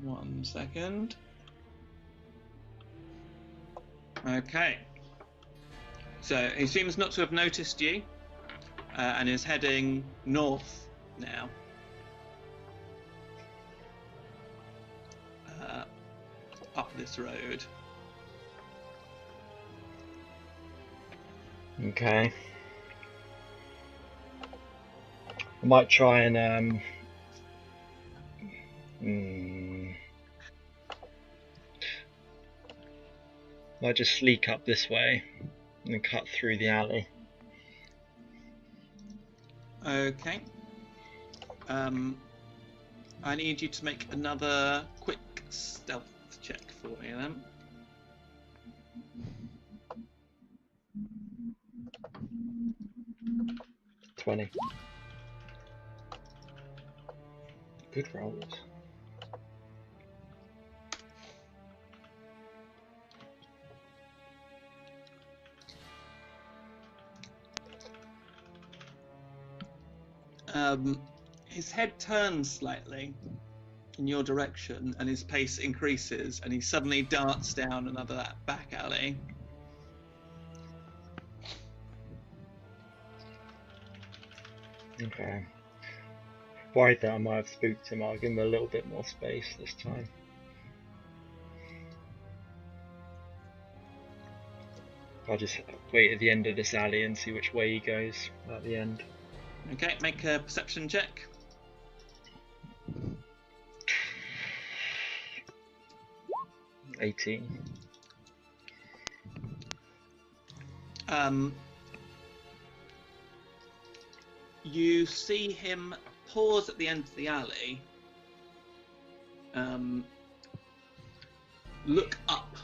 1 second. Okay. So he seems not to have noticed you, and is heading north now. Up this road. Okay. I might try and might just sneak up this way and cut through the alley. Okay. I need you to make another quick stealth check for me then. $20. Good rolls. His head turns slightly in your direction and his pace increases and he suddenly darts down another back alley. Okay. Worried that I might have spooked him. I'll give him a little bit more space this time. I'll just wait at the end of this alley and see which way he goes at the end. Okay, make a perception check. 18. You see him pause at the end of the alley, look up,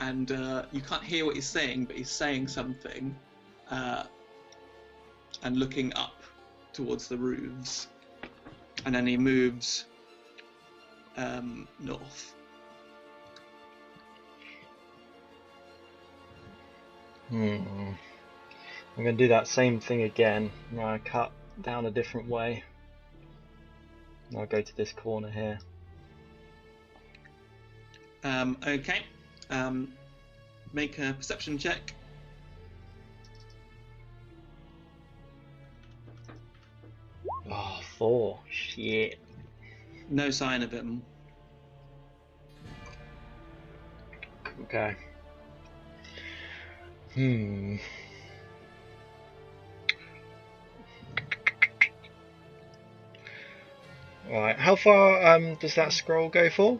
and you can't hear what he's saying, but he's saying something, and looking up towards the roofs, and then he moves north. I'm going to do that same thing again. I'm going to cut down a different way. I'll go to this corner here. Okay. Make a perception check. Oh, 4. Shit. No sign of him. Okay. Right, how far does that scroll go for?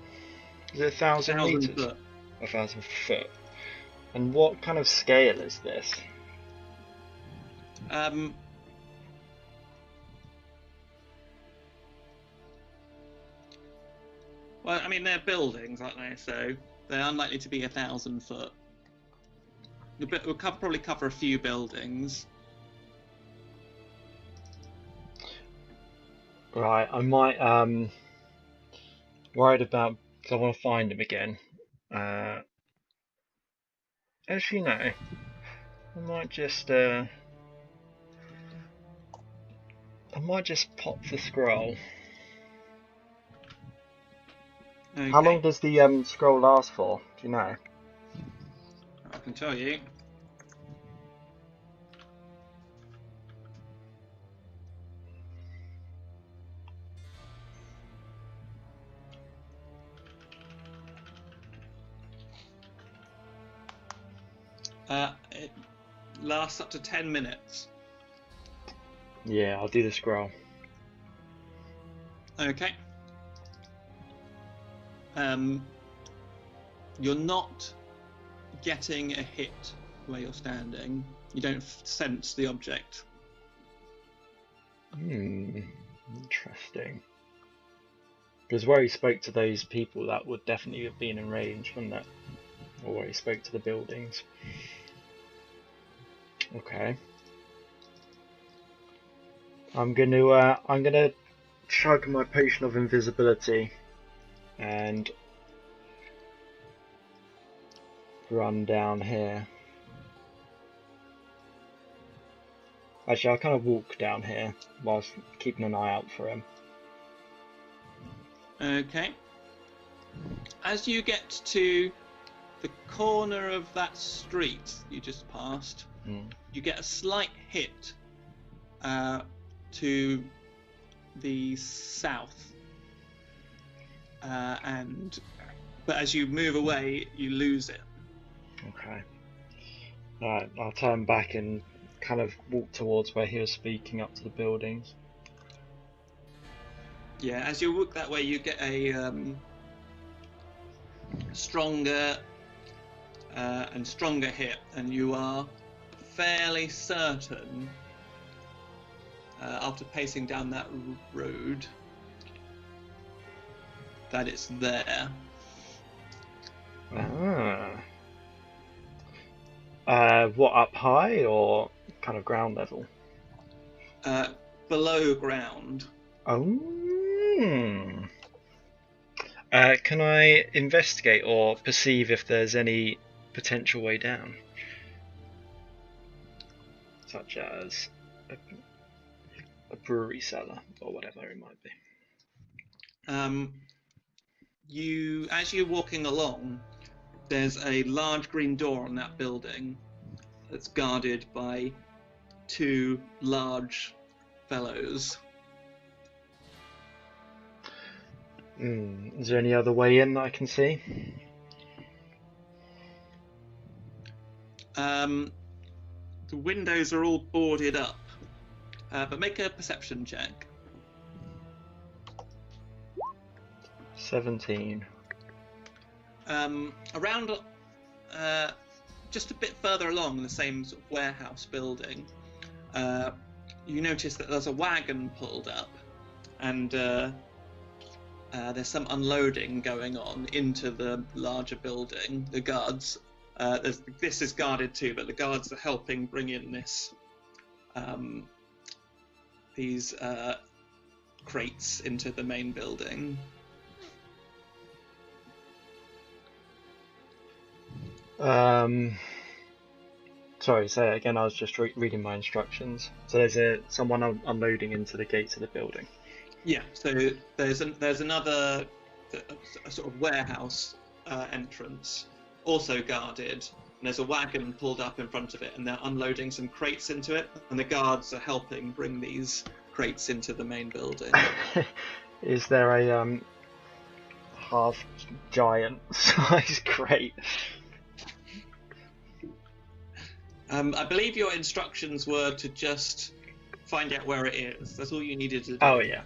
Is it 1,000 meters? Foot. 1,000 foot. And what kind of scale is this? Well, I mean, they're buildings, aren't they? So they're unlikely to be 1,000 foot. We'll probably cover a few buildings. Right, I might worried about, because I want to find him again. Actually, no. I might just pop the scroll. Okay. How long does the scroll last for? Do you know? I can tell you. It lasts up to 10 minutes. Yeah, I'll do the scroll. Okay. You're not getting a hit where you're standing. You don't sense the object. Interesting. Because where he spoke to those people, that would definitely have been in range, wouldn't it? Or where he spoke to the buildings. Okay. I'm gonna chug my potion of invisibility and run down here. Actually, I'll kind of walk down here whilst keeping an eye out for him. Okay. As you get to the corner of that street you just passed, you get a slight hit to the south, but as you move away, you lose it. Okay. Alright, I'll turn back and kind of walk towards where he was speaking up to the buildings. Yeah, as you walk that way, you get a stronger and stronger hit, and you are fairly certain, after pacing down that road, that it's there. What, up high or kind of ground level? Below ground. Oh. Can I investigate or perceive if there's any potential way down? Such as a brewery cellar or whatever it might be. As you're walking along, there's a large green door on that building that's guarded by two large fellows. Is there any other way in that I can see? The windows are all boarded up, but make a perception check. 17. Around, just a bit further along in the same sort of warehouse building, you notice that there's a wagon pulled up, and there's some unloading going on into the larger building. The guards, this is guarded too, but the guards are helping bring in these crates into the main building. Sorry, say it again. I was just reading my instructions. So there's someone unloading into the gates of the building. Yeah. So there's another a sort of warehouse entrance, also guarded. And there's a wagon pulled up in front of it, and they're unloading some crates into it. And the guards are helping bring these crates into the main building. Is there a half giant size crate? I believe your instructions were to just find out where it is. That's all you needed to do. Oh yeah.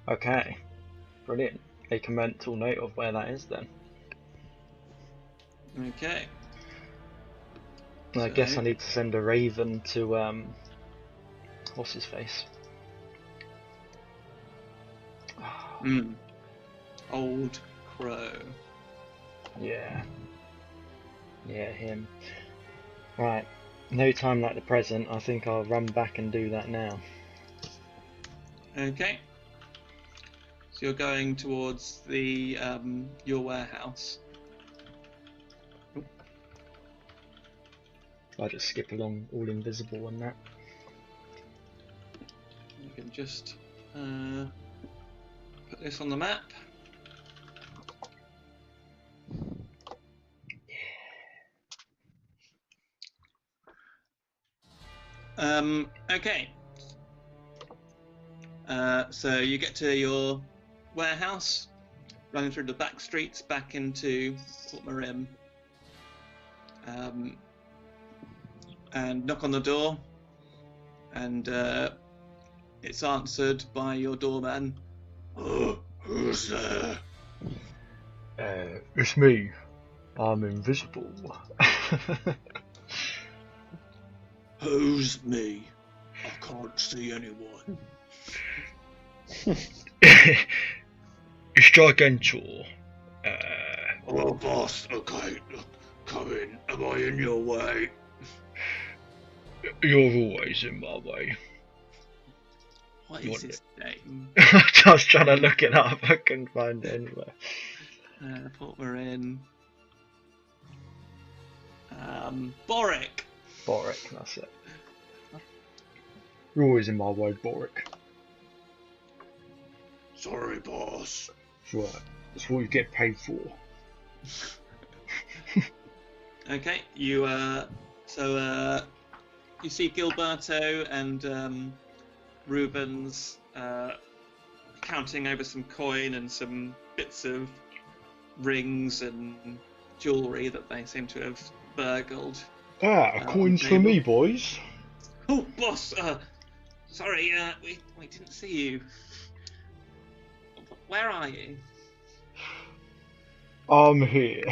Okay. Brilliant. Make a mental note of where that is then. Okay. I guess I need to send a raven to what's his face? Old Crow. Yeah, him. Right, no time like the present. I think I'll run back and do that now. Okay. So you're going towards the your warehouse. I'll just skip along, all invisible and that. You can just put this on the map. Okay. So you get to your warehouse, running through the back streets back into Port Marim, and knock on the door, and it's answered by your doorman. Who's there? It's me. I'm invisible. Who's me? I can't see anyone. It's Gigantor. Oh, boss. Okay, look, come in. Am I in your way? You're always in my way. What is his name? I was trying to look it up. I couldn't find it anywhere. Port Marin. Boric. Boric, that's it. You're always in my way, Boric. Sorry, boss. That's right. That's what you get paid for. Okay, you you see Gilberto and Rubens counting over some coin and some bits of rings and jewellery that they seem to have burgled. Coins for me, boys. Oh, boss! Sorry, we didn't see you. Where are you? I'm here.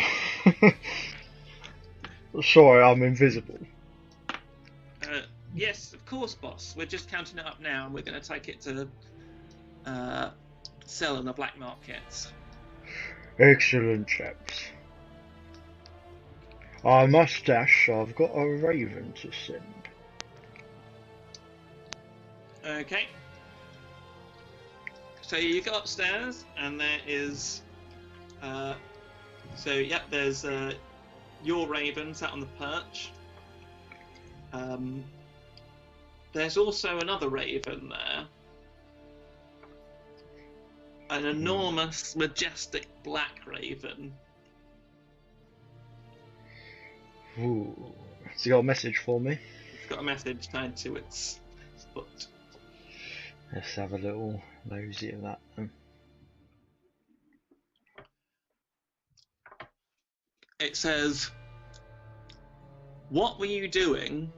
Sorry, I'm invisible. Yes, of course, boss. We're just counting it up now, and we're going to take it to sell on the black markets. Excellent, chaps. I must dash. I've got a raven to send. Okay. So you go upstairs, and there is. There's your raven sat on the perch. There's also another raven there. An enormous, majestic black raven. Ooh. Has he got a message for me? It's got a message tied to its foot. Let's have a little nosy at that then. It says, "What were you doing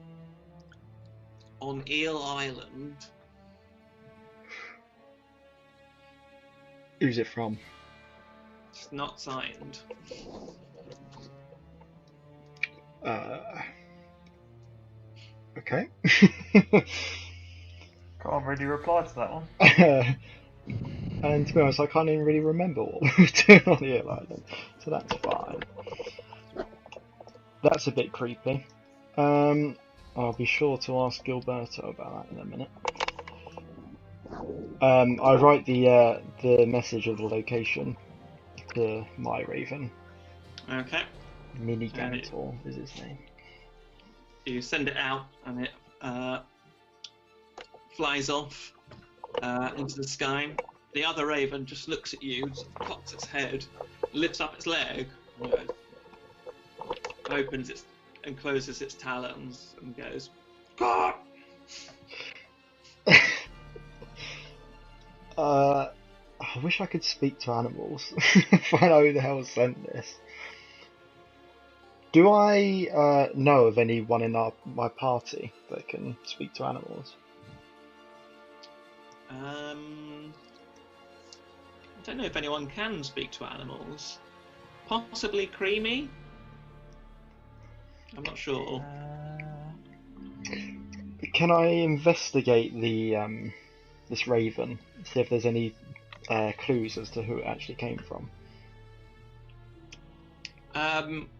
on Eel Island?" Who's it from? It's not signed. Okay. Can't really reply to that one. And to be honest, I can't even really remember what we were doing on the island, so that's fine. That's a bit creepy. I'll be sure to ask Gilberto about that in a minute. I write the message of the location to my raven. Okay. Mini Gantor is his name. You send it out, and it flies off into the sky. The other raven just looks at you, cocks its head, lifts up its leg, and goes, opens its and closes its talons, and goes, "God!" I wish I could speak to animals. Find out who the hell sent this. Do I know of anyone in my party that can speak to animals? I don't know if anyone can speak to animals. Possibly Creamy? I'm not sure. Can I investigate the this raven, see if there's any clues as to who it actually came from?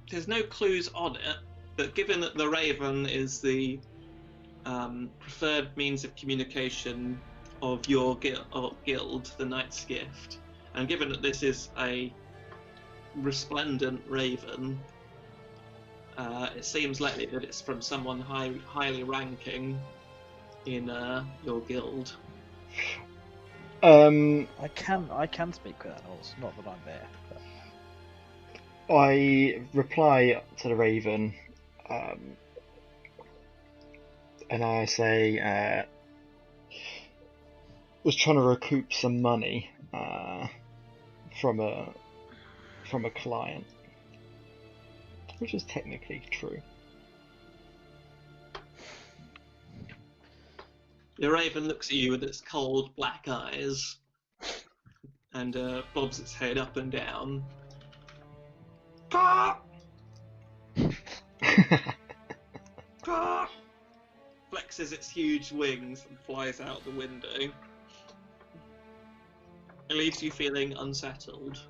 There's no clues on it, but given that the raven is the preferred means of communication of your guild, the Knight's Gift, and given that this is a resplendent raven, it seems likely that it's from someone highly ranking in your guild. I can speak with animals, not that I'm there. But... I reply to the raven, and I say, was trying to recoup some money from a client, which is technically true. The raven looks at you with its cold black eyes and bobs its head up and down. Caw! Caw! Flexes its huge wings and flies out the window. It leaves you feeling unsettled.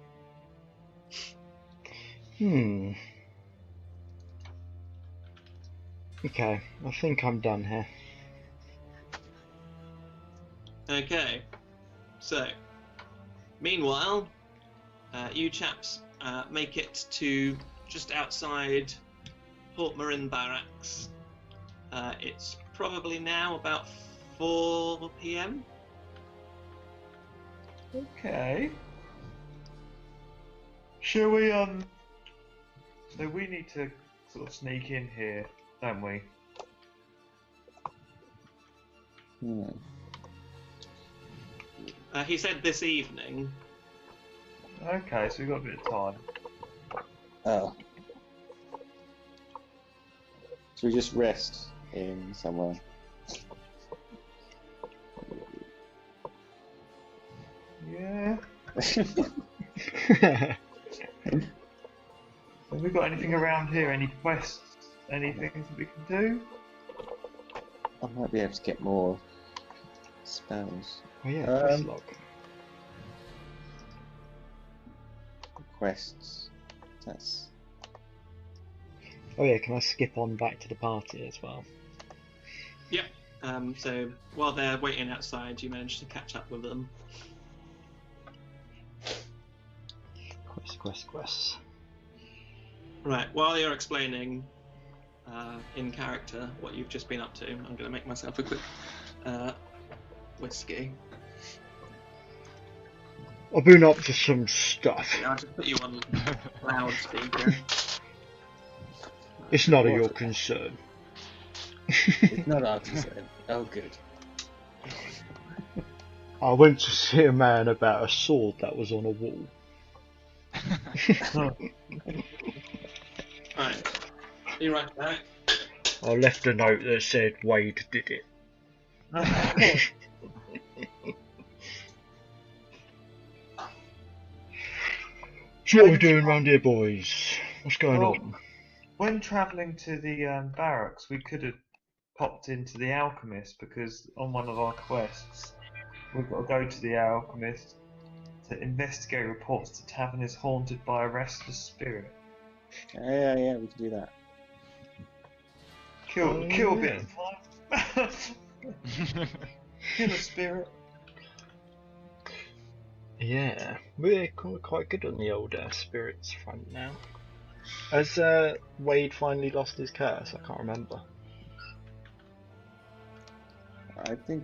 Okay, I think I'm done here. Okay, so meanwhile, you chaps make it to just outside Port Marin barracks. It's probably now about 4 p.m. Okay. Shall we, so we need to sort of sneak in here, don't we? He said this evening. Okay, so we've got a bit of time. Oh. So we just rest in somewhere. Yeah. Have we got anything around here? Any quests? Anything that we can do? I might be able to get more spells. Oh yeah, quest log. Quests. That's. Oh yeah, can I skip on back to the party as well? Yep. So while they're waiting outside, you manage to catch up with them. Quest. Right. While you're explaining in character what you've just been up to, I'm going to make myself a quick whiskey. I've been up to some stuff. I'll just put you on loudspeaker. It's not of your concern. It's not our concern. Oh, good. I went to see a man about a sword that was on a wall. Right. Be right back. I left a note that said Wade did it. So what are we doing round here, boys? What's going on? When travelling to the barracks, we could have popped into the alchemist because on one of our quests, we've got to go to the alchemist to investigate reports the tavern is haunted by a restless spirit. Yeah, we can do that. Kill a bit of time. Kill a spirit. Yeah, we're quite good on the old spirits front now. Has Wade finally lost his curse? I can't remember. I think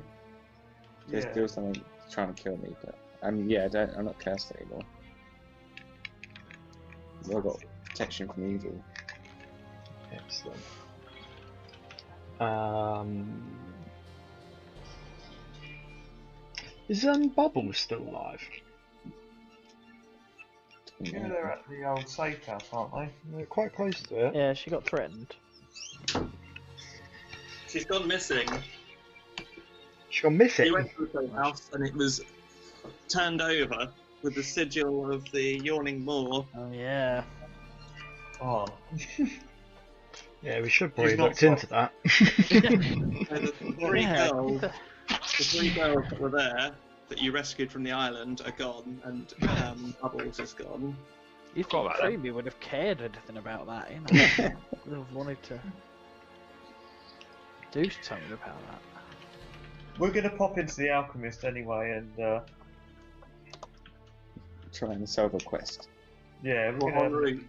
there's still something trying to kill me, but I'm not cursed anymore. I've got protection from evil. Excellent. Is Bubbles still alive? Yeah, they're at the old safe house, aren't they? They're quite close to it. Yeah, she got threatened. She's gone missing. She's gone missing? You went to the safe house and it was turned over with the sigil of the Yawning Moor. Oh yeah. Oh. Yeah, we should probably She's not looked into that. The three Yeah. girls, the three girls that were there that you rescued from the island are gone, and Bubbles is gone. You think Creamy would have cared anything about that, you know? Would have wanted to do something about that. We're going to pop into the alchemist anyway, and Try and solve a quest. yeah, we're En going to. route.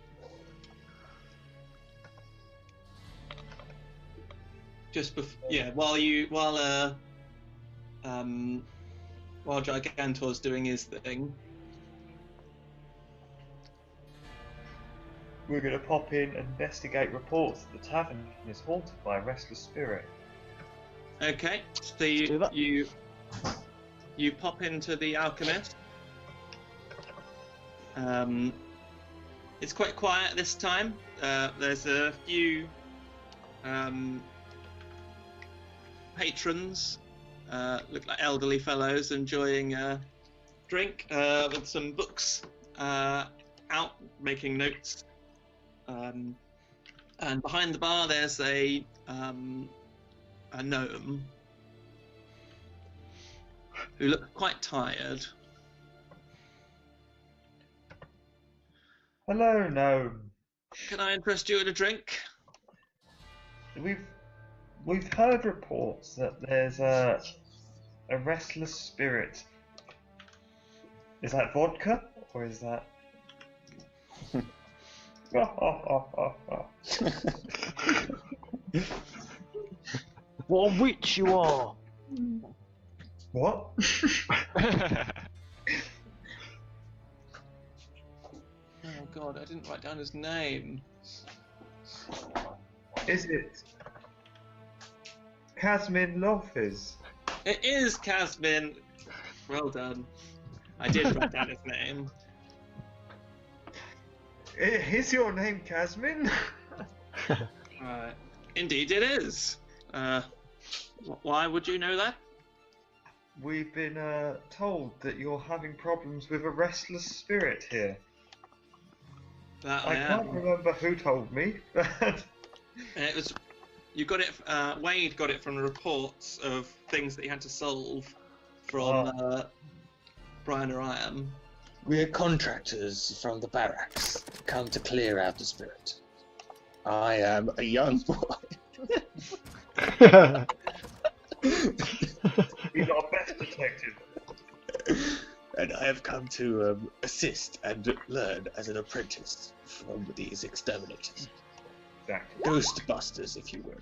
Just while Gigantor's doing his thing. We're going to pop in and investigate reports that the tavern is haunted by a restless spirit. Okay, so do that. you pop into the alchemist. It's quite quiet this time. There's a few patrons, look like elderly fellows enjoying a drink with some books out, making notes. And behind the bar there's a gnome who looks quite tired. Hello, gnome. Can I interest you in a drink? We've heard reports that there's a restless spirit. Is that vodka or is that? What a witch you are! What? God, I didn't write down his name. Is it Kazmin Lofis? It is Casmin. Well done. I did write down his name. Is your name Kazmin? Indeed, it is. Why would you know that? We've been told that you're having problems with a restless spirit here. That I can't am. remember who told me, but It was. You got it. Wade got it from the reports of things that he had to solve from Brian or I am. We're contractors from the barracks, come to clear out the spirit. I am a young boy. he's our best detective. And I have come to assist and learn as an apprentice from these exterminators. Exactly. Ghostbusters, if you will.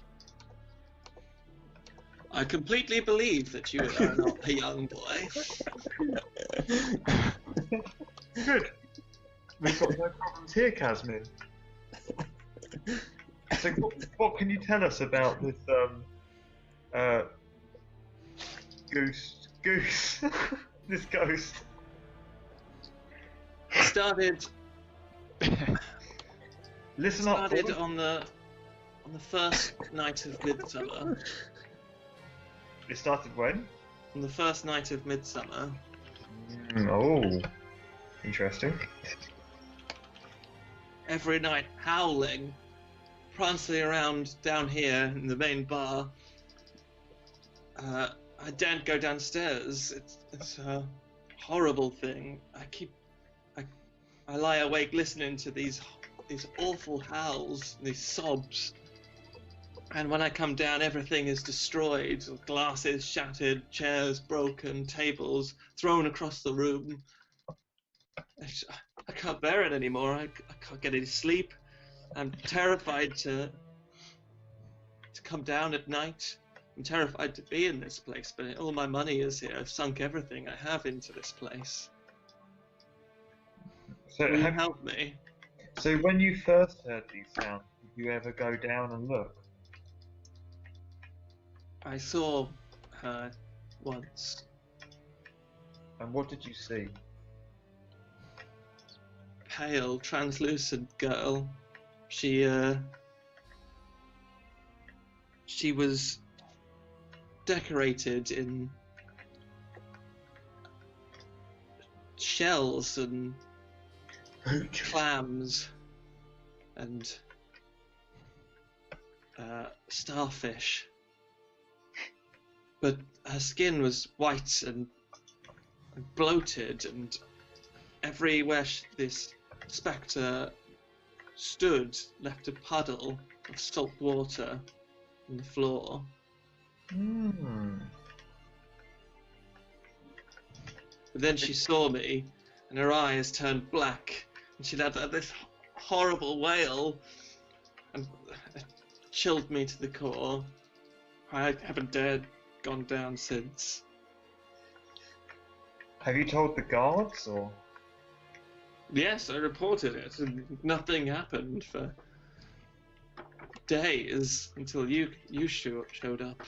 I completely believe that you are not a young boy. Good. We've got no problems here, Kazmin. So, what can you tell us about this goose? This ghost. Started Listen up. started boy. on the first night of Midsummer. It started when? On the first night of Midsummer. Oh, interesting. Every night, howling, prancing around down here in the main bar. I daren't go downstairs. It's a horrible thing. I lie awake listening to these awful howls, these sobs. And when I come down, everything is destroyed. Glasses shattered, chairs broken, tables thrown across the room. I can't bear it anymore. I can't get any sleep. I'm terrified to come down at night. I'm terrified to be in this place, but all my money is here. I've sunk everything I have into this place. So, Will you help me? so when you first heard these sounds, did you ever go down and look? I saw her once. And what did you see? Pale, translucent girl. She was decorated in shells and clams and starfish. But her skin was white and bloated, and everywhere this spectre stood left a puddle of salt water on the floor. But then she saw me, and her eyes turned black, and she let out this horrible wail, and it chilled me to the core. I haven't dared gone down since. Have you told the guards, or? Yes, I reported it, and nothing happened for days until you showed up.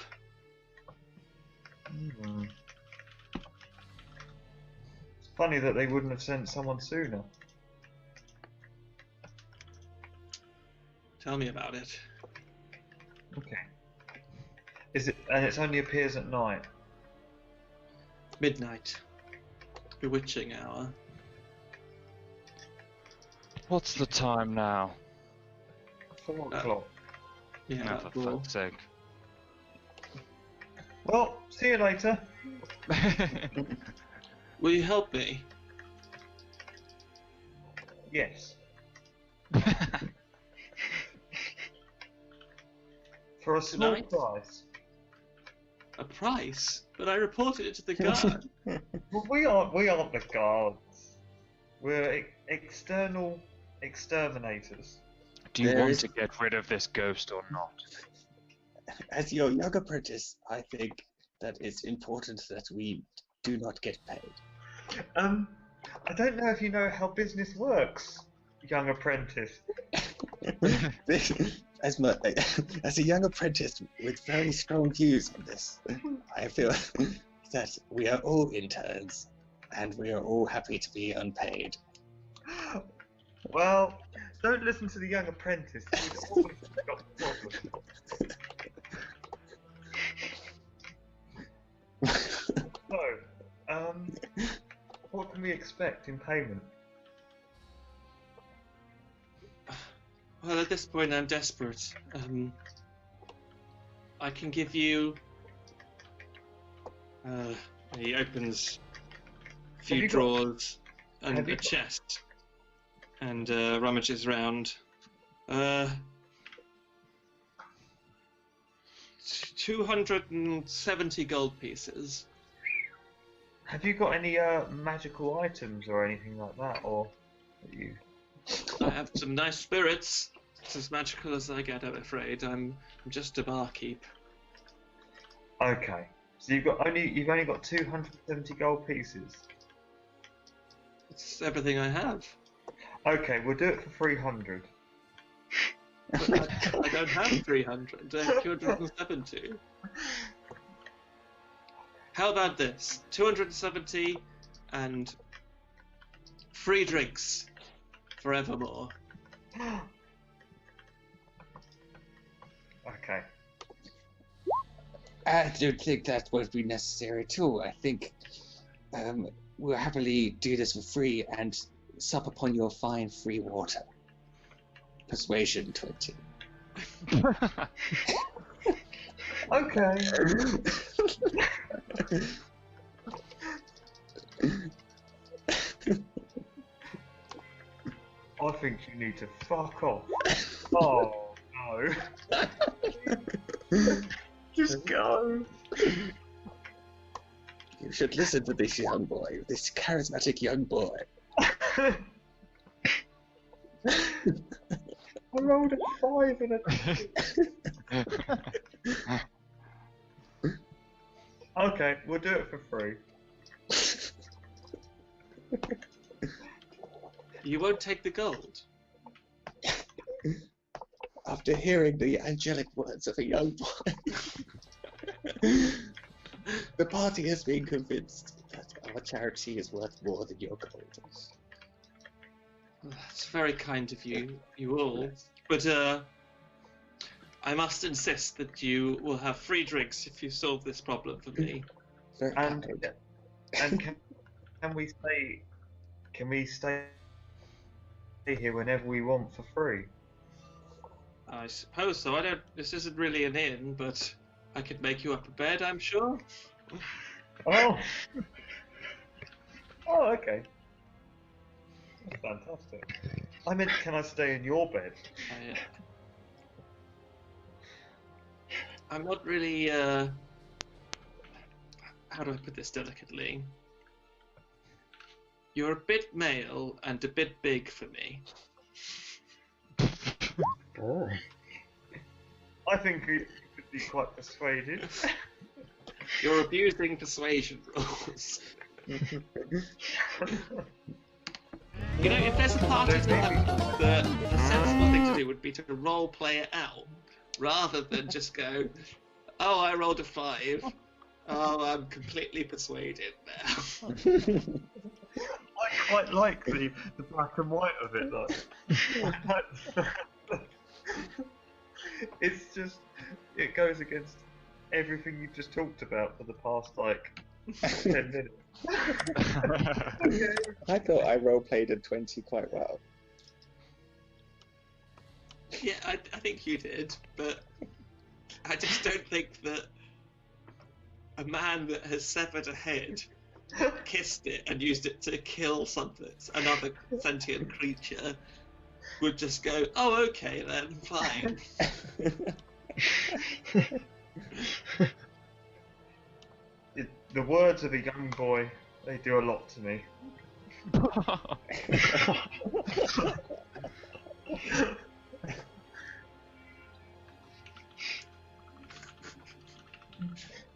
It's funny that they wouldn't have sent someone sooner. Tell me about it. Okay. Is it? And it only appears at night. Midnight. Bewitching hour. What's the time now? 4 o'clock. Yeah, For fuck's sake. Well, see you later. Will you help me? Yes. For a small Tonight? price. A price? But I reported it to the guard. Well, we aren't the guards. We're external exterminators. Do you There want is- to get rid of this ghost or not? As your young apprentice, I think that it's important that we do not get paid. I don't know if you know how business works. young apprentice. As a young apprentice with very strong views on this, I feel that we are all interns, and we are all happy to be unpaid. Well, don't listen to the young apprentice. He's always got problems. So, what can we expect in payment? Well, at this point, I'm desperate. I can give you. He opens a few drawers and a chest, and rummages around. 270 gold pieces. Have you got any magical items or anything like that, or you? I have some nice spirits. It's as magical as I get, I'm afraid. I'm just a barkeep. Okay, so you've only got 270 gold pieces. It's everything I have. Okay, we'll do it for 300. But I don't have 300. I have 270. How about this? 270 and free drinks forevermore. Okay. I don't think that would be necessary at all. I think we'll happily do this for free and sup upon your fine free water. Persuasion 20. Okay. I think you need to fuck off. Oh no. Just go. You should listen to this young boy, this charismatic young boy. I rolled a 5 and a 2. Okay, we'll do it for free. You won't take the gold? After hearing the angelic words of a young boy, the party has been convinced that our charity is worth more than your gold. That's very kind of you all. But I must insist that you will have free drinks if you solve this problem for me. Very And kind. can we stay here whenever we want for free? I suppose so. This isn't really an inn, but I could make you up a bed, I'm sure. Oh. Oh, okay. That's fantastic. I meant, can I stay in your bed? I'm not really, how do I put this delicately? You're a bit male and a bit big for me. Oh. I think you could be quite persuaded. You're abusing persuasion rules. You know, if there's a party to have, the sensible thing to do would be to role play it out, rather than just go, oh, I rolled a 5. Oh, I'm completely persuaded now. I quite like the black and white of it, though. It's just, it goes against everything you've just talked about for the past, 10 minutes. I thought I roleplayed in 20 quite well. Yeah, I think you did, but I just don't think that a man that has severed a head, kissed it, and used it to kill something, another sentient creature, would just go, oh, okay then, fine. The words of a young boy, they do a lot to me.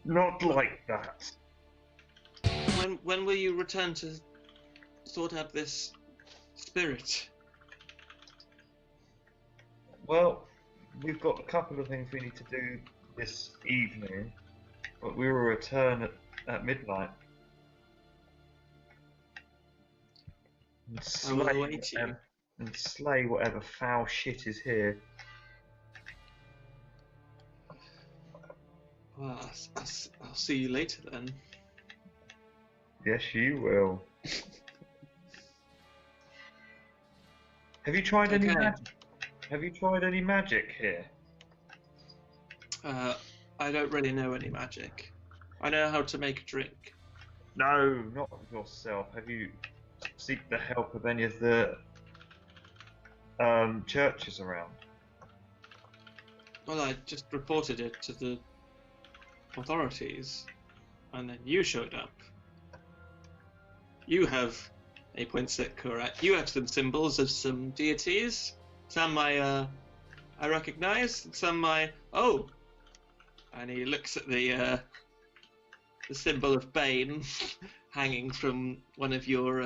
Not like that. When will you return to sort out this spirit? Well, we've got a couple of things we need to do this evening, but we will return at midnight. And I will await you. And slay whatever foul shit is here. Well, I'll see you later then. Yes, you will. Have you tried any Okay. magic? Have you tried any magic here? I don't really know any magic. I know how to make a drink. No, not yourself. Have you seek the help of any of the churches around? Well, I just reported it to the authorities, and then you showed up. You have, he points at Kurat, you have some symbols of some deities. Some I recognize, and some oh. And he looks at the symbol of Bane hanging from one of your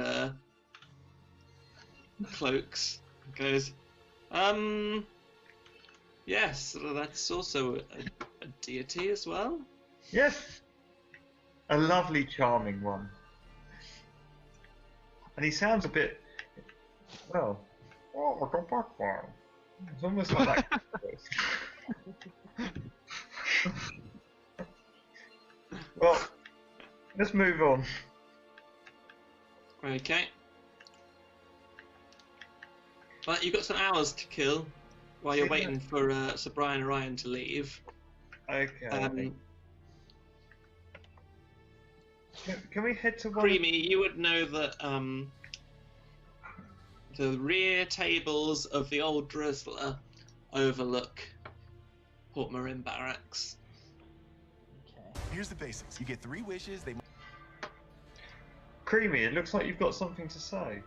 cloaks. And goes, yes, that's also a deity as well. Yes, a lovely, charming one. And he sounds a bit, well, it's almost like that. Well, let's move on. Okay. Well, you've got some hours to kill while you're waiting for Sir Brian and Ryan to leave. Okay. Can we head to one? Creamy, you would know that the rear tables of the old Drizzler overlook Port Marin Barracks. Okay. Here's the basics. You get 3 wishes. They. Creamy, it looks like you've got something to say.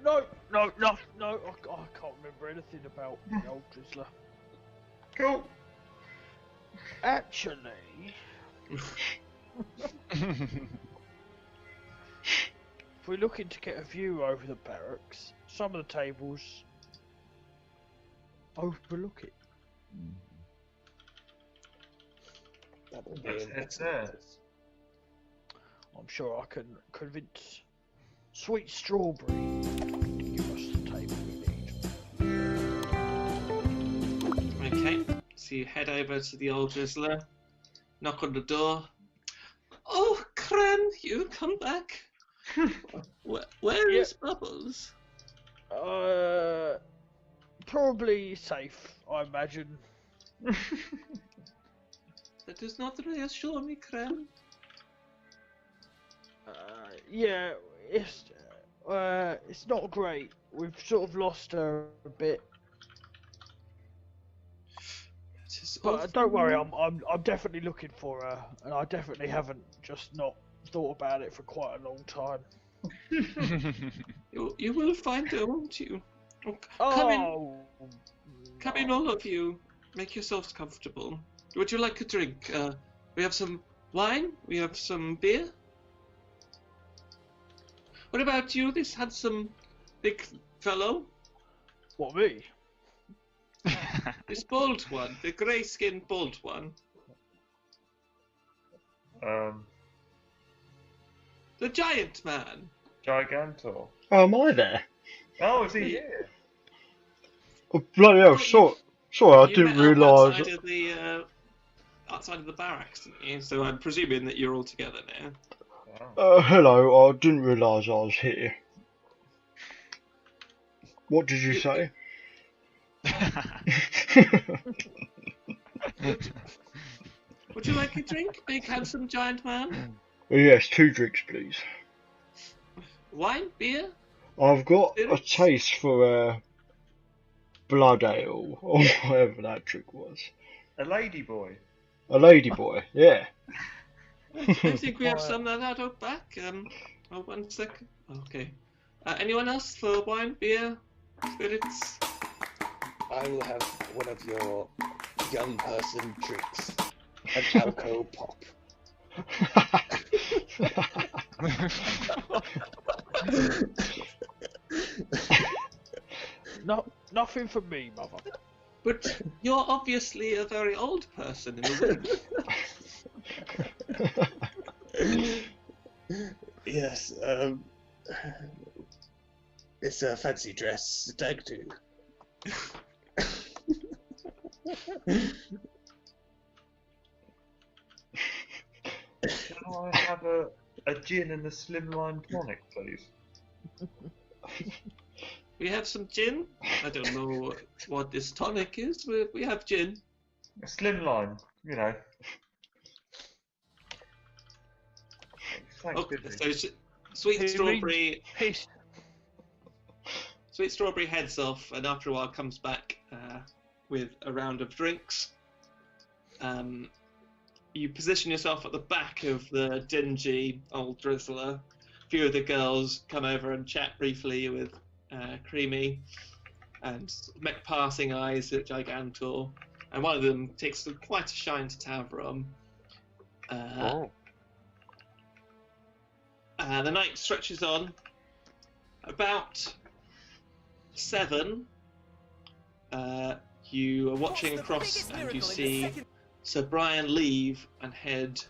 No. I can't remember anything about the old Drizzler. Cool. Actually, if we're looking to get a view over the barracks, some of the tables overlook it. That would Let's be head excellent. there. I'm sure I can convince Sweet Strawberry to give us the table we need. Okay, so you head over to the old Drizzler, knock on the door. Oh, Kren, you come back. Where is Bubbles? Probably safe, I imagine. That does not reassure me, Kren. Yeah, it's not great. We've sort of lost her a bit. It is But don't worry, I'm definitely looking for her, and I definitely haven't just not thought about it for quite a long time. You will find her, won't you? Oh, Come in, all of you. Make yourselves comfortable. Would you like a drink? We have some wine. We have some beer. What about you, this handsome big fellow? What, me? This bald one, the grey-skinned bald one. The giant man. Gigantor. Oh, am I there? Oh, is he here? Oh, bloody hell, sure, I You didn't met up realise. outside of the barracks, didn't you? So I'm presuming that you're all together now. Hello, I didn't realise I was here. What did you say? Would you like a drink, big handsome giant man? Yes, 2 drinks, please. Wine, beer? I've got a Spirits? taste for blood ale, or whatever that drink was. A ladyboy. A ladyboy, yeah. I think we have some that out back. Oh, 1 second. Okay. Anyone else for wine, beer, spirits? I will have one of your young person drinks. An alcohol pop. No, Nothing for me, mother. But you're obviously a very old person in the wig. Yes, it's a fancy dress, stag do. Can I have a gin and a slimline tonic, please? We have some gin. I don't know what this tonic is. We have gin. A slimline, you know. Thanks, Oh, Biffy. so Sweet Strawberry. Piss. Sweet Strawberry heads off, and after a while comes back with a round of drinks. You position yourself at the back of the dingy old drizzler. A few of the girls come over and chat briefly with Creamy, and make passing eyes at Gigantor. And one of them takes quite a shine to Tavrum. The night stretches on. About 7, you are watching across and you see Sir Brian leave and head.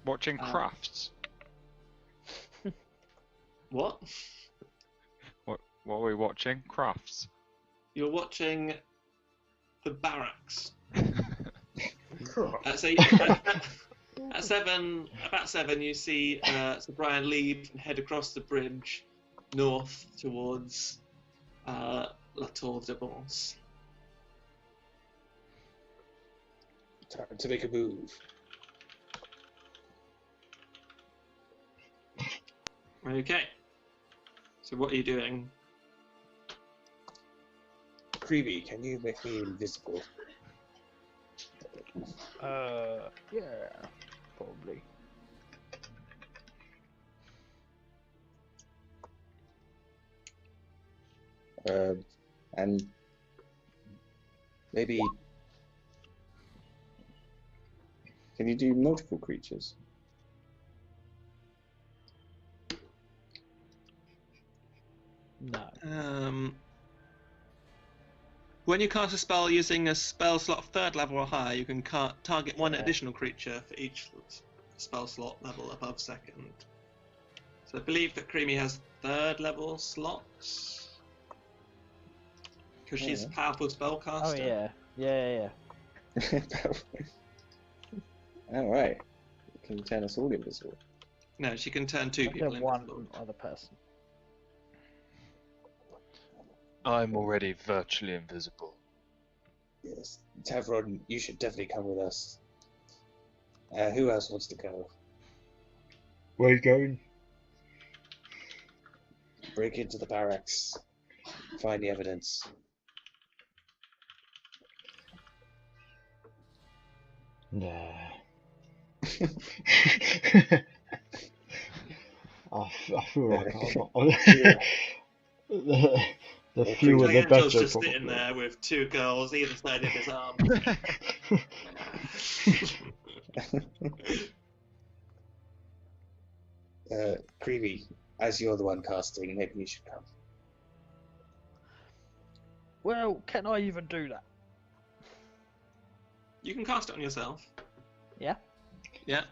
Watching crafts. What? What are we watching? Crafts. You're watching the barracks. Cool. So at 7, about 7, you see Sir Brian leave and head across the bridge north towards La Tour de Mons. Time to make a move. Okay. So what are you doing? Creamy, can you make me invisible? Yeah, probably. And maybe can you do multiple creatures? No. When you cast a spell using a spell slot 3rd level or higher, you can target one additional creature for each spell slot level above 2nd. So I believe that Creamy has 3rd level slots. Because she's a powerful spellcaster. Oh yeah. Yeah. Alright. Can you turn us all invisible? No, she can turn 2 I people have one invisible. other person. I'm already virtually invisible. Yes. Tavron, you should definitely come with us. Who else wants to go? Where are you going? Break into the barracks. Find the evidence. Nah. I feel like I'm not. The fewer the better. Gigantor's just probably. sitting there with 2 girls either side of his arm. Creamy, as you're the one casting, maybe you should come. Well, can I even do that? You can cast it on yourself. Yeah. Yeah.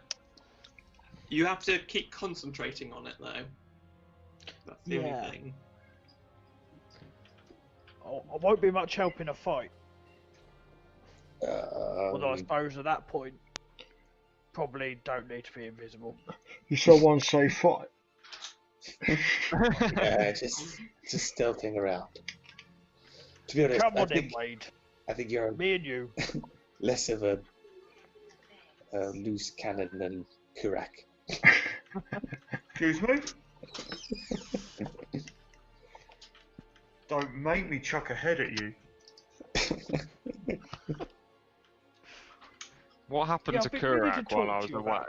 You have to keep concentrating on it though. That's the only thing. I won't be much help in a fight. Although I suppose at that point, probably don't need to be invisible. You saw one say fight. Just stealthing around. To be honest, Come on in, Wade. I think you're Me and you. less of a loose cannon than Kurak. Excuse me? Don't make me chuck a head at you. What happened to Kurak while I was away?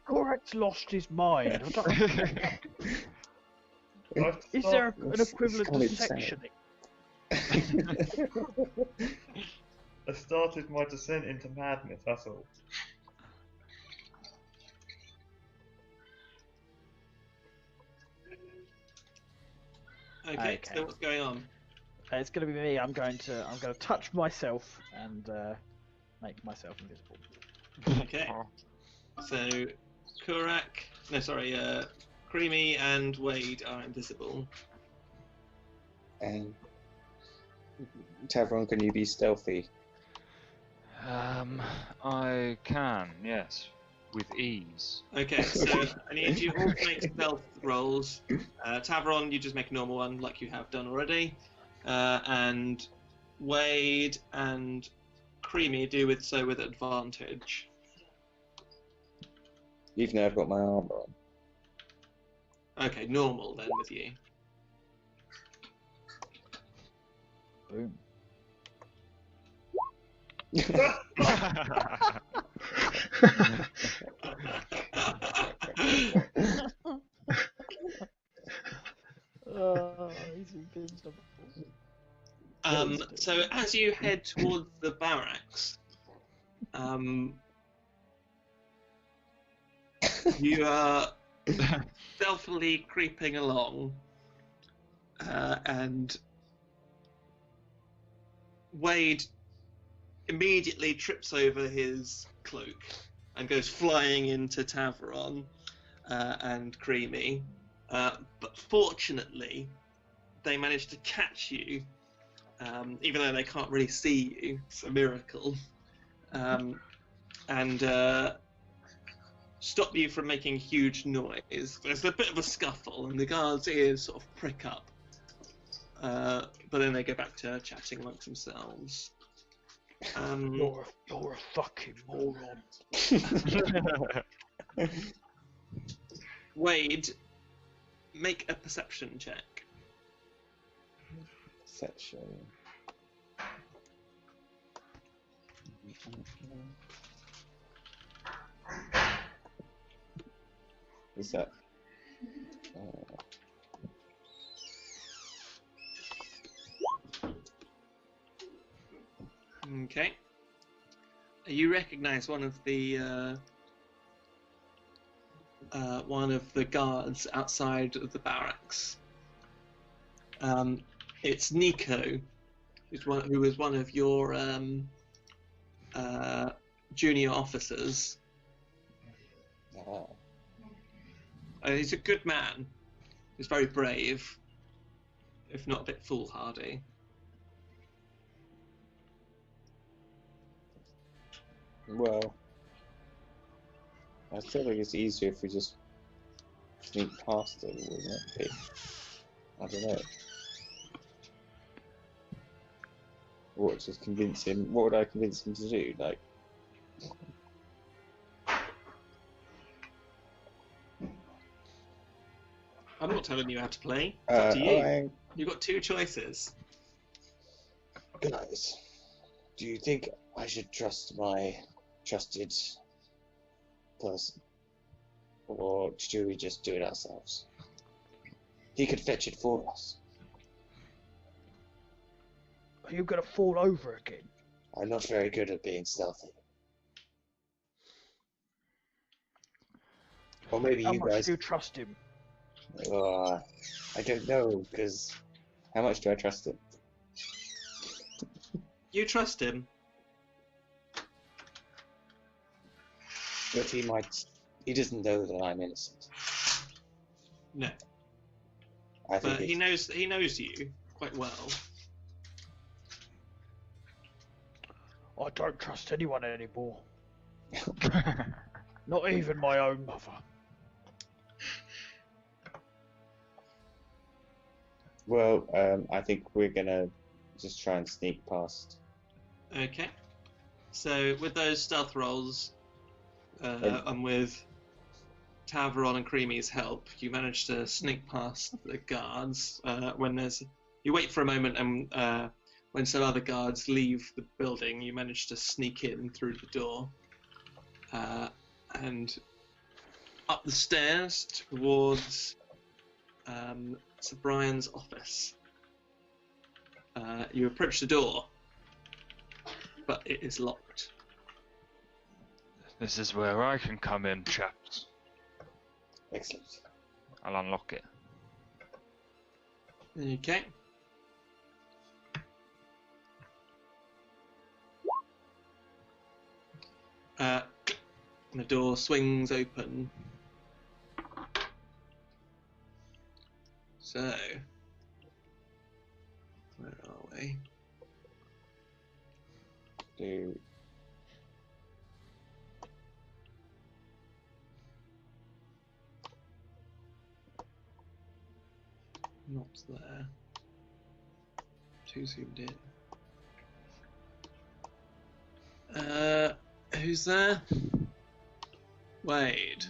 Kurak's lost his mind. Is there an equivalent to sectioning? I started my descent into madness, that's all. Okay, so what's going on? It's going to be me. I'm going to touch myself and make myself invisible. Okay. Oh, So, Creamy and Wade are invisible. And Tavron, can you be stealthy? I can, yes, with ease. Okay, so I need you all to make stealth rolls. Tavron, you just make a normal one like you have done already. And Wade and Creamy do with advantage. Even though I've got my armor on. Okay, normal then with you. Boom. He's invincible. So as you head towards the barracks, you are stealthily creeping along, and Wade immediately trips over his cloak and goes flying into Tavron and Creamy. But fortunately, they manage to catch you, even though they can't really see you. It's a miracle. And stop you from making huge noise. There's a bit of a scuffle, and the guards' ears sort of prick up. But then they go back to chatting amongst themselves. You're a fucking moron. Wade, make a perception check. Perception. Is that? Okay. You recognise one of the guards outside of the barracks. It's Nico, who was one of your junior officers. He's a good man. He's very brave, if not a bit foolhardy. Well, I feel like it's easier if we just sneak past him, wouldn't it be? I don't know. What, just convince him? What would I convince him to do? Like, I'm not telling you how to play. It's up to you. oh, You've got two choices. guys, do you think I should trust my trusted person? Or should we just do it ourselves? He could fetch it for us. Are you gonna fall over again? I'm not very good at being stealthy. Or maybe How you much guys... do you trust him? I don't know, because... How much do I trust him? You trust him. But he might... He doesn't know that I'm innocent. No, I think but he knows you quite well. I don't trust anyone anymore. Not even my own mother. Well, I think we're gonna just try and sneak past. Okay. So with those stealth rolls, and with Tavron and Creamy's help, you manage to sneak past the guards. You wait for a moment, and when some other guards leave the building, you manage to sneak in through the door, and up the stairs towards Sir Brian's office. You approach the door, but it is locked. This is where I can come in, chaps. Excellent. I'll unlock it. Okay. And the door swings open. So, where are we? Not there. Too zoomed in. Who's there? Wade.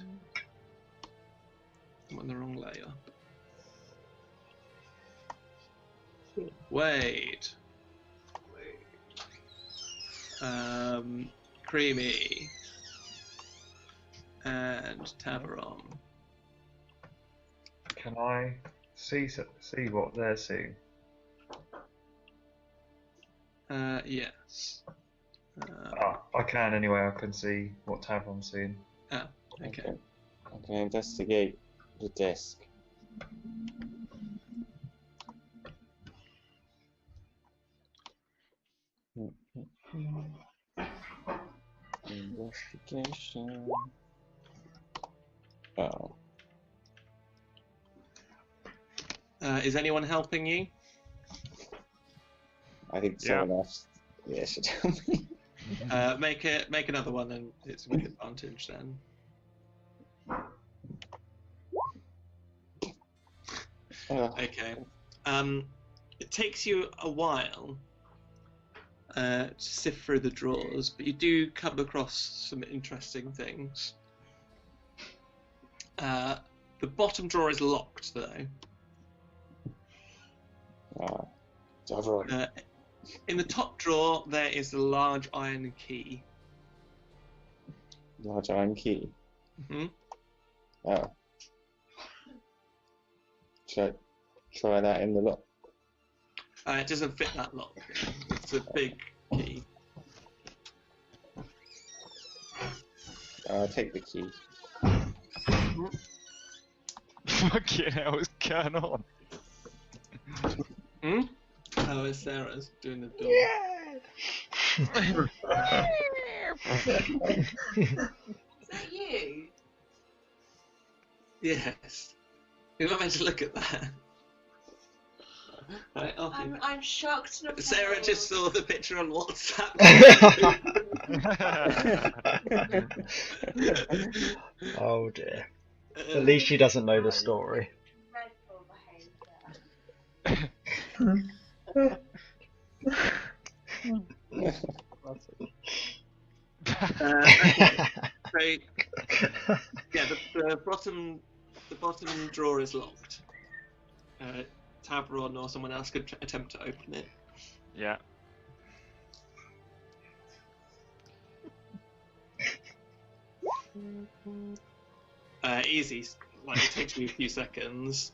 I'm on the wrong layer. Wade. Creamy. And Tabaron. Can I see what they're seeing? Yes. I can anyway. I can see what Tavron's seeing. Oh, okay. I can investigate the desk. Investigation. Oh. Is anyone helping you? I think someone else should tell me. Make another one, and it's with advantage then. Okay. It takes you a while to sift through the drawers, but you do come across some interesting things. The bottom drawer is locked, though. In the top drawer, there is a large iron key. Large iron key? Mm-hmm. Oh. Should I try that in the lock? It doesn't fit that lock. It's a big key. I'll take the key. Fucking hell, what's going on? Hmm? Oh, it's Sarah's doing the door. Is that you? Yes. You're not meant to look at that. Right, I'm shocked and appalled. Sarah just saw the picture on WhatsApp. Oh dear. At least she doesn't know the story. So, yeah, the bottom drawer is locked. Tabaron or someone else could attempt to open it. Yeah. Easy. Like, it takes you a few seconds.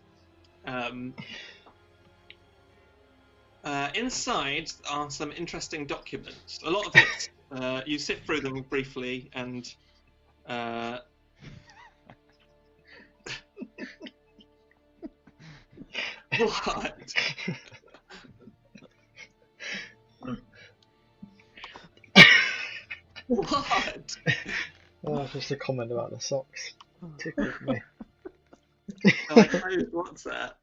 Inside are some interesting documents. A lot of it, you sift through them briefly, and what? What? Oh, just a comment about the socks. Tickled me. What's that?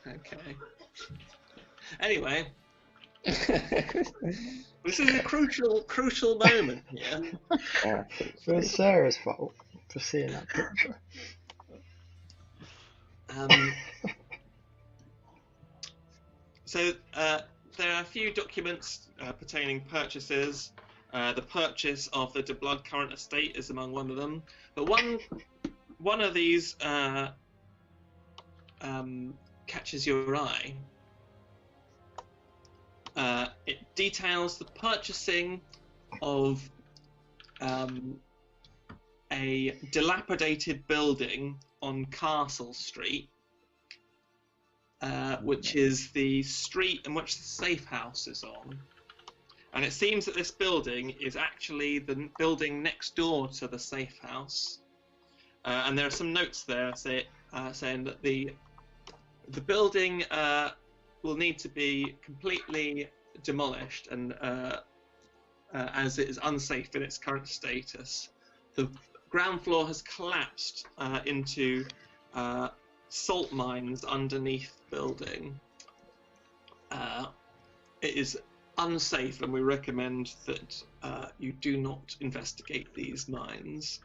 Okay. Anyway, this is a crucial moment here. So it's Sarah's fault for seeing that picture. So there are a few documents pertaining purchases. The purchase of the De Blood current estate is among one of them. But one of these catches your eye. It details the purchasing of a dilapidated building on Castle Street, which is the street in which the safe house is on. And it seems that this building is actually the building next door to the safe house. and there are some notes there saying that the building will need to be completely demolished, and as it is unsafe in its current status. The ground floor has collapsed into salt mines underneath the building. It is unsafe, and we recommend that you do not investigate these mines.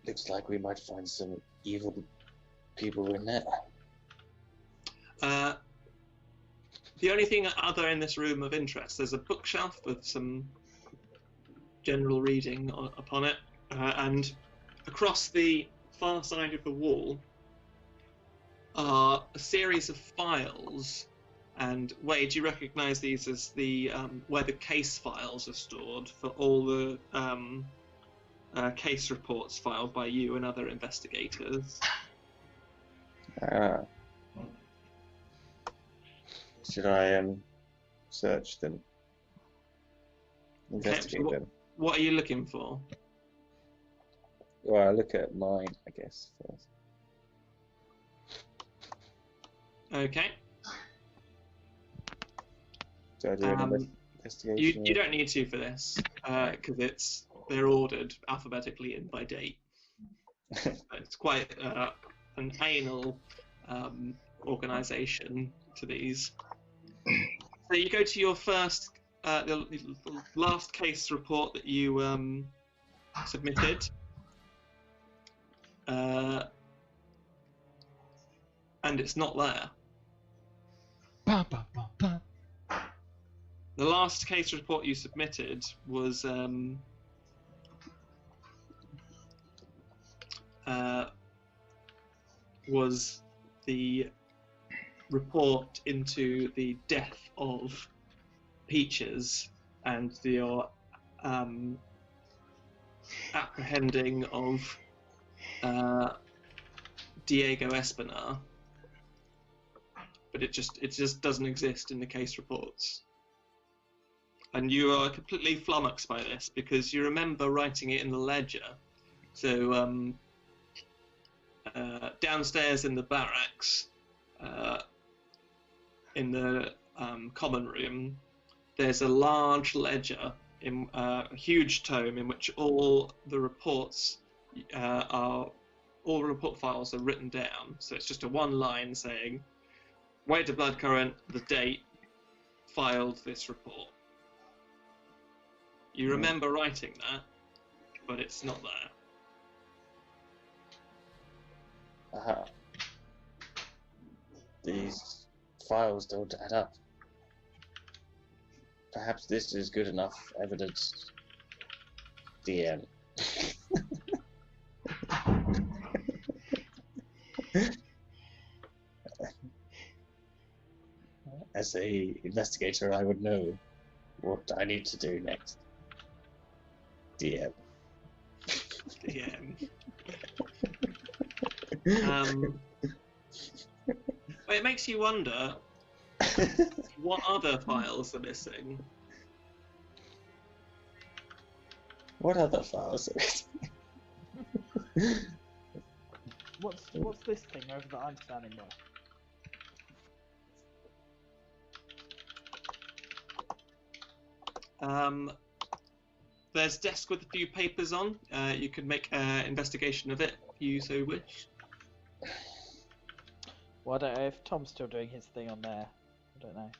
Looks like we might find some evil people in there. The only thing other in this room of interest, there's a bookshelf with some general reading upon it, and across the far side of the wall are a series of files. And Wade, do you recognise these as the where the case files are stored for all the case reports filed by you and other investigators? Should I search them? Investigate Okay, so them? what are you looking for? Well, I'll look at mine, I guess, first. Okay. Do I do an investigation? You don't need to for this, because they're ordered alphabetically in by date. It's quite an anal organisation to these. So you go to your first, the last case report that you submitted, and it's not there. The last case report you submitted was the report into the death of Peaches and your apprehending of Diego Espinar, but it just doesn't exist in the case reports. And you are completely flummoxed by this because you remember writing it in the ledger. So downstairs in the barracks, in the common room, there's a large ledger, in a huge tome in which all the reports all the report files are written down. So it's just a one line saying, weight of blood current, the date, filed this report. You remember writing that, but it's not there. Aha. These files don't add up. Perhaps this is good enough evidence. DM. As a investigator, I would know what I need to do next. DM. DM. It makes you wonder what other files are missing. What other files are missing? What's this thing over that I'm standing by? There's a desk with a few papers on. You could make an investigation of it if you so wish. Well, I don't know if Tom's still doing his thing on there. I don't know.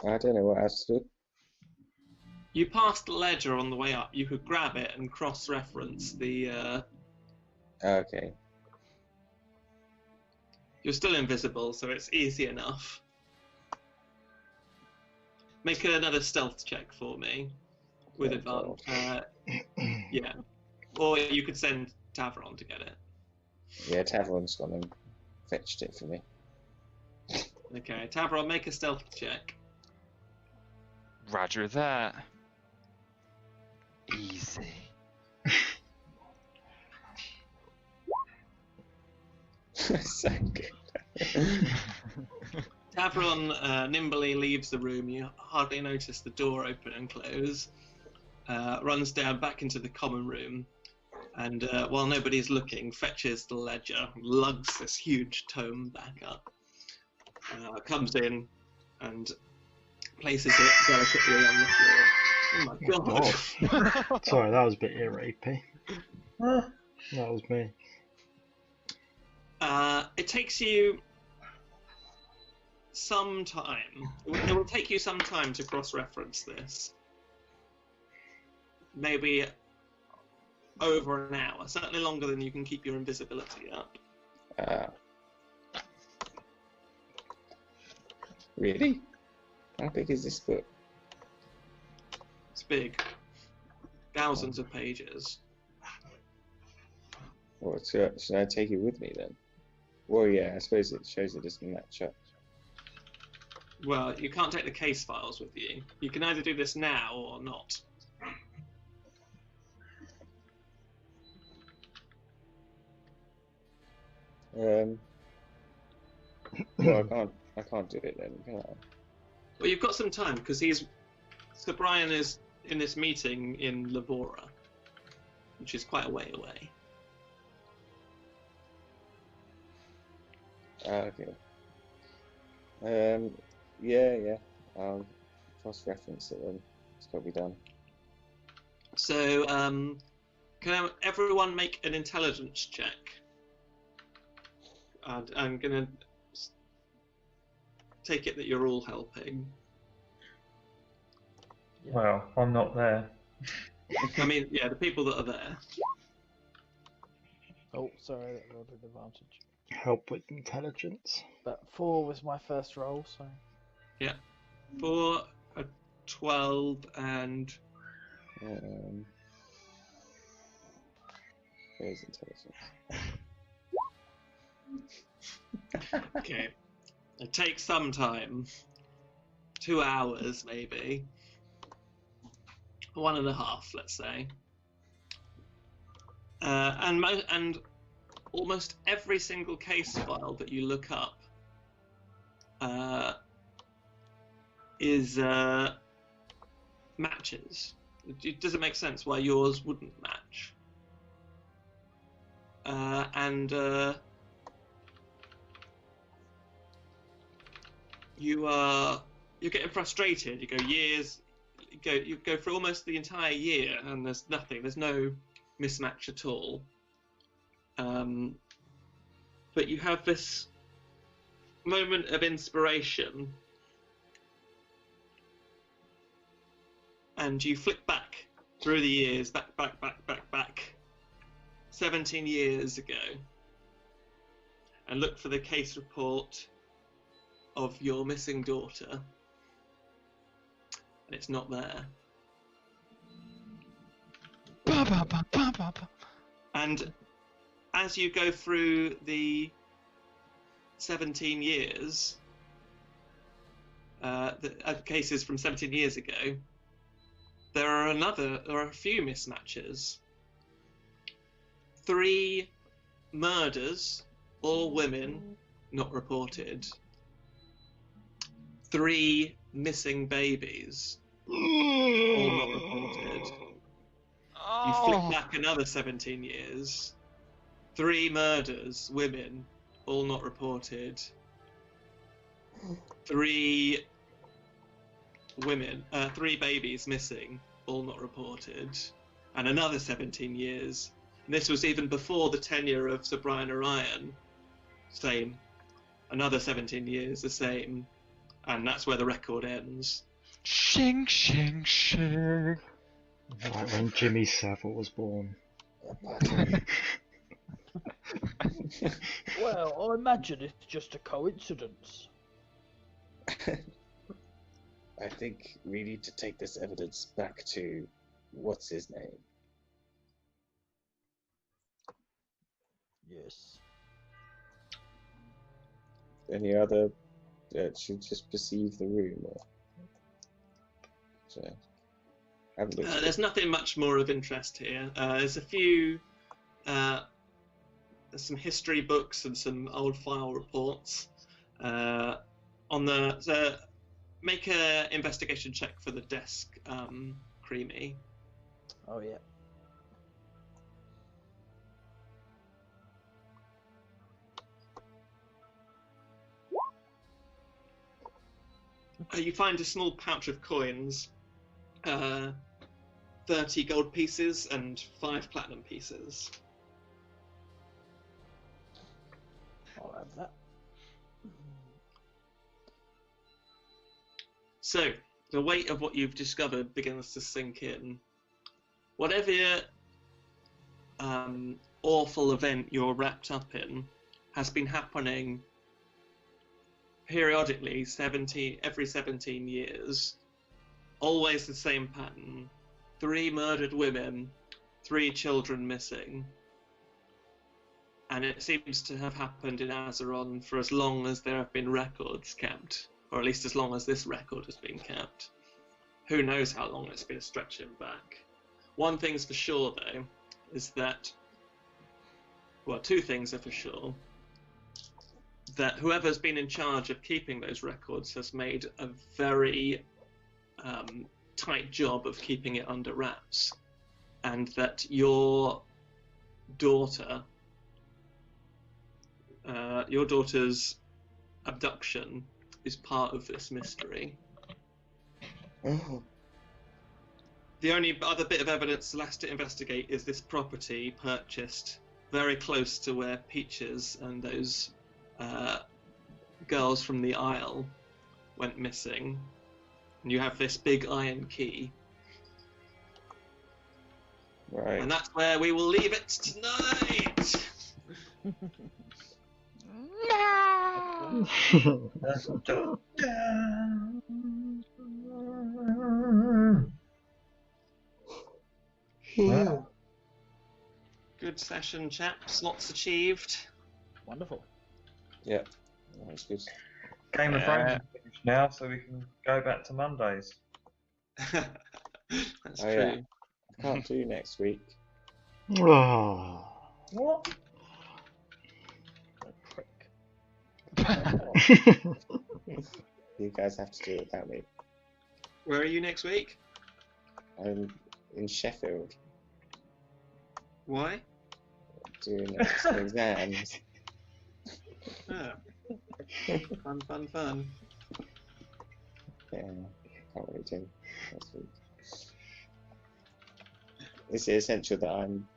I don't know what else to do. You passed the ledger on the way up. You could grab it and cross-reference the... Okay. You're still invisible, so it's easy enough. Make another stealth check for me with advantage. Yeah. Or you could send Tavron to get it. Yeah, Tavron's gone and fetched it for me. Okay, Tavron, make a stealth check. Roger that. Easy. So good. Davron nimbly leaves the room. You hardly notice the door open and close. Runs down back into the common room, and while nobody's looking, fetches the ledger, lugs this huge tome back up, comes in, and places it delicately on the floor. Oh my god! God. Sorry, that was a bit ear rapey. That was me. It takes you some time. It will take you some time to cross-reference this. Maybe over an hour. Certainly longer than you can keep your invisibility up. Really? How big is this book? It's big. Thousands of pages. Well, should I take it with me then? Well, yeah, I suppose it shows it doesn't match up. Well, you can't take the case files with you. You can either do this now or not. Well, I can't do it then, can I? Well, you've got some time because Sir Brian is in this meeting in Lavora, which is quite a way away. Okay. Yeah. I'll cross-reference it then. It's got to be done. So, can everyone make an intelligence check? And I'm gonna take it that you're all helping. Well, I'm not there. I mean, yeah, the people that are there. Oh, sorry, that rolled with advantage. Help with intelligence. But 4 was my first roll, so. Yeah. 4, a 12, and Where's intelligence? okay. It takes some time. 2 hours, maybe. 1.5, let's say. And almost every single case file that you look up is matches. It doesn't make sense why yours wouldn't match. You're getting frustrated. You go years. You go through almost the entire year, and there's nothing. There's no mismatch at all. But you have this moment of inspiration, and you flick back through the years, back, 17 years ago, and look for the case report of your missing daughter, and it's not there. And as you go through the 17 years, the cases from 17 years ago, there are a few mismatches. 3 murders, all women, not reported. 3 missing babies, all not reported. You flick back another 17 years. 3 murders, women, all not reported. 3 babies missing, all not reported. And another 17 years. And this was even before the tenure of Sir Brian Orion. Same. Another 17 years, the same. And that's where the record ends. Shing, shing, shing. Like when Jimmy Savile was born. Well, I imagine it's just a coincidence. I think we need to take this evidence back to what's his name. Yes. Any other should just perceive the room or so. There's nothing much more of interest here. There's a few there's some history books and some old file reports On the so make a investigation check for the desk, Creamy. Oh yeah. You find a small pouch of coins, 30 gold pieces and 5 platinum pieces. I'll have that. So, the weight of what you've discovered begins to sink in. Whatever awful event you're wrapped up in has been happening periodically, every 17 years. Always the same pattern. 3 murdered women, 3 children missing. And it seems to have happened in Azeron for as long as there have been records kept. Or at least as long as this record has been kept. Who knows how long it's been stretching back. One thing's for sure, though, is that... Well, 2 things are for sure. That whoever's been in charge of keeping those records has made a very tight job of keeping it under wraps. And that your daughter's abduction is part of this mystery. Oh. The only other bit of evidence left to investigate is this property purchased very close to where Peaches and those girls from the Isle went missing. And you have this big iron key. Right. And that's where we will leave it tonight! Well, Good session, chaps. Lots achieved. Wonderful. Yeah. That's good. Game of Yeah. Thrones is finished now, so we can go back to Mondays. That's Oh, true. yeah. I can't do next week. Oh. What? A prick. You guys have to do it without me. Where are you next week? I'm in Sheffield Why? doing some exams. Oh. Fun. Yeah, can't really do next week. Is it essential that I'm...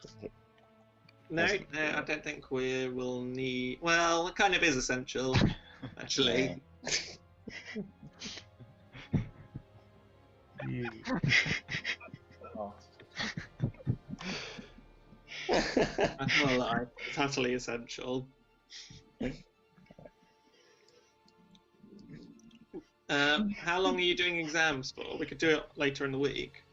No, I don't think we will need... Well, it kind of is essential, actually. You. Oh. I'm not gonna lie. It's utterly essential. How long are you doing exams for? We could do it later in the week.